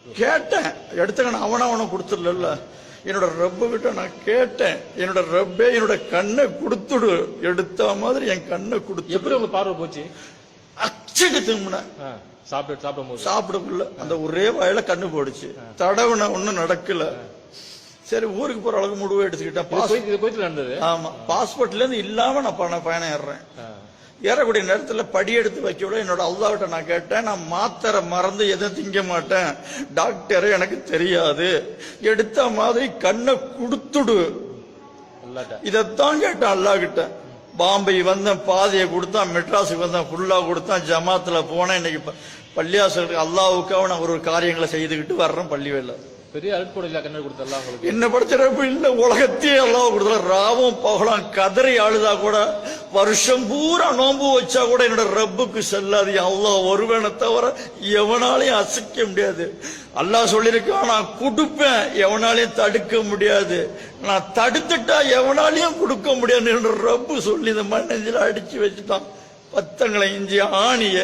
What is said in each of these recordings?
கேட்டேன், எடுத்துக்கணும். அவனை கொடுத்துடல. என்னோட ரப்பு கிட்ட நான் கேட்டேன், என்னோட ரப்பே என்னோட கண்ணை கொடுத்துடு. எடுத்த மாதிரி என் கண்ணை கொடுத்து. எப்படி உங்க பார்வை போச்சு? அச்சுக்கு திரும்பின சாப்பிடக்குள்ள அந்த ஒரே வாயில கண்ணு போடுச்சு. தடவுன ஒண்ணும் நடக்கல. சரி, ஊருக்கு போற அளவுக்கு முடிவு எடுத்துக்கிட்டேன். ஆமா, பாஸ்போர்ட்ல இருந்து இல்லாம நான் பயணம் ஏறுறேன். ஏறக்கூடிய நேரத்தில் படி எடுத்து வைக்க விட என்னோட அல்லாஹ்விட்ட நான் கேட்டேன், நான் மாத்திரை மறந்து எதுவும் திங்க மாட்டேன், டாக்டர் எனக்கு தெரியாது, எடுத்த மாதிரி கண்ணை கொடுத்துடு. இதைத்தான் கேட்டேன் அல்லாஹ் கிட்ட. பாம்பே வந்தேன், பாதையை கொடுத்தான். மெட்ராஸுக்கு வந்தேன், ஃபுல்லா கொடுத்தான். ஜமாத்துல போனேன். இன்னைக்கு பள்ளியாசலுக்கு அல்லாஹ்வுக்காக நான் ஒரு காரியங்களை செய்துக்கிட்டு வர்றேன். பள்ளி வேலை பெரிய அருட்கொடை கண்ணு கொடுத்தலாம் உங்களுக்கு. என்ன படிச்சிடப்பு இல்ல, உலகத்தையே அல்லாஹ் கொடுத்தல. ராவும் பகலாம் கதறி அழுதா கூட, வருஷம் பூரா நோன்பு வச்சா கூட என்னோட ரப்புக்கு செல்லாது. அல்லாஹ் ஒருவனை தவிர எவனாலையும் அசைக்க முடியாது. அல்லாஹ் சொல்லியிருக்கான், நான் கொடுப்பேன், எவனாலையும் தடுக்க முடியாது. நான் தடுத்துட்டா எவனாலையும் கொடுக்க முடியாது. என்னோட ரப்பு சொல்லி இந்த மண்ணெஞ்சில அடிச்சு வச்சுட்டான். பத்தங்களை இஞ்சி ஆணிய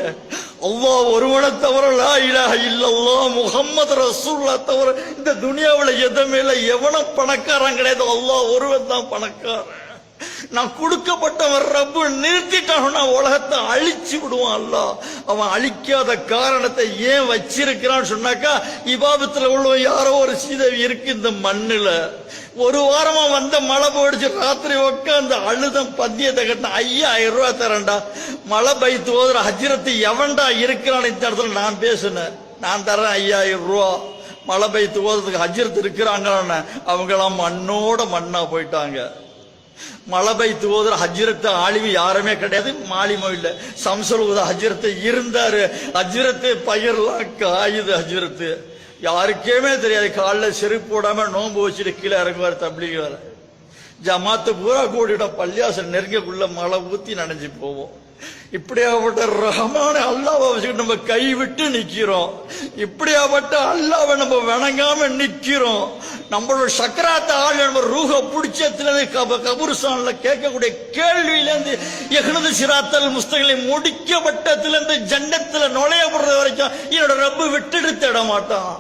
அல்லாஹ் ஒருவனை தவிர, லா இலாஹ இல்லல்லாஹ் முஹம்மது ரசூலுல்லாஹ் தவிர இந்த துனியாவுல எதுவுமே இல்லை. எவன பணக்காரன் கிடையாது, அல்லாஹ் ஒருவன் தான் பணக்காரன். நான் கொடுக்கப்பட்டவன் ரப்பு நிறுத்திட்டான், உலகத்தை அழிச்சு விடுவான் அல்லாஹ். அவன் அழிக்காத காரணத்தை ஏன் வச்சிருக்கிறான்னு சொன்னாக்கா, இபாதத்துல உள்ள யாரோ ஒரு சீதேவி இருக்கு இந்த மண்ணுல. ஒரு வாரமா வந்த மழை போயிடுச்சு. ராத்திரி உட்காந்து அழுதம் பத்தியத்தை கட்டின. 5000 ரூபாய் தரேன்டா, மழை பைத்து ஓதுற ஹஜ்ரத்து எவன்டா இருக்கிறான்னு இந்த இடத்துல நான் பேசுனேன். நான் தரேன் 5000 ரூபா, மழை பைத்து ஓதுறதுக்கு ஹஜ்ரத்து இருக்கிறாங்கன்னு. அவங்களாம் மண்ணோட மண்ணா போயிட்டாங்க. மழை பைத்து ஓதுற ஹஜ்ரத்து ஆலிமி யாருமே கிடையாது. மாலிமோ இல்ல, சம்சல் ஊத ஹஜ்ரத்து இருந்தாரு. ஹஜ்ரத்து பயிரெல்லாம் காயுது. ஹஜ்ரத்து யாருக்கேமே தெரியாது. காலில் செருப்பு போடாம நோன்பு வச்சுட்டு கீழே இறங்குவார். தப்லீக் வேற ஜமாத்து பூரா கூடிட்டோம். பள்ளியாசல் நெருங்கக்குள்ள மழை ஊத்தி நனைஞ்சு போவோம். இப்படியாப்பட்ட ரஹமான அல்லாஹ்வை வச்சுக்கிட்டு நம்ம கைவிட்டு நிக்கிறோம். இப்படியாப்பட்ட அல்லாஹ்வை நம்ம வணங்காம நிக்கிறோம். நம்மளோட சக்கராத்த ஆள் நம்ம ரூஹ பிடிச்சதுல இருந்து கபூர்ஸ்தான்ல கேட்கக்கூடிய கேள்வியில இருந்து எஹ்னது சிராத்தல் முஸ்தகிலை முடிக்கப்பட்டதுல இருந்து ஜன்னத்துல நுழையப்படுறது வரைக்கும் என்னோட ரப்பு விட்டுட்டு தேட மாட்டான்.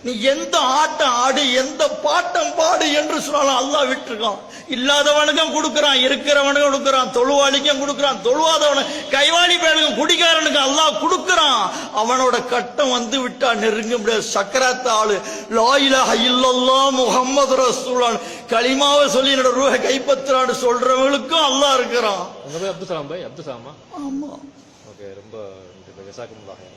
நீ எந்த ஆட்டம் ஆடு, எந்த பாட்டம் பாடு என்று சொன்னாலும் அல்லாஹ் விட்டுருக்கான். இல்லாதவனுக்கும் கொடுக்கறான், இருக்கிறவனுக்கும் கொடுக்கறான், தொழுவாளிக்கும் கொடுக்கறான், தொழுவாதவனு கைவாளி பேருக்கும் குடிகாரனுக்கும் அல்லாஹ் கொடுக்கறான். அவனோட கட்டம் வந்து விட்டா நெருங்க முடியாது. சக்கராத்த ஆளு லா இலாஹ இல்லல்லாஹ் முஹம்மது ரசூலுல்லாஹ் கலிமாவை சொல்லி என்னோட ரூஹ கைப்பற்றான்னு சொல்றவங்களுக்கும் அல்லாஹ் இருக்கிறான். அப்துல் சலாம் பாய், அப்துல் சலாமா? ஆமா. ஓகே, ரொம்ப ஜஸாக்குமுல்லாஹ்.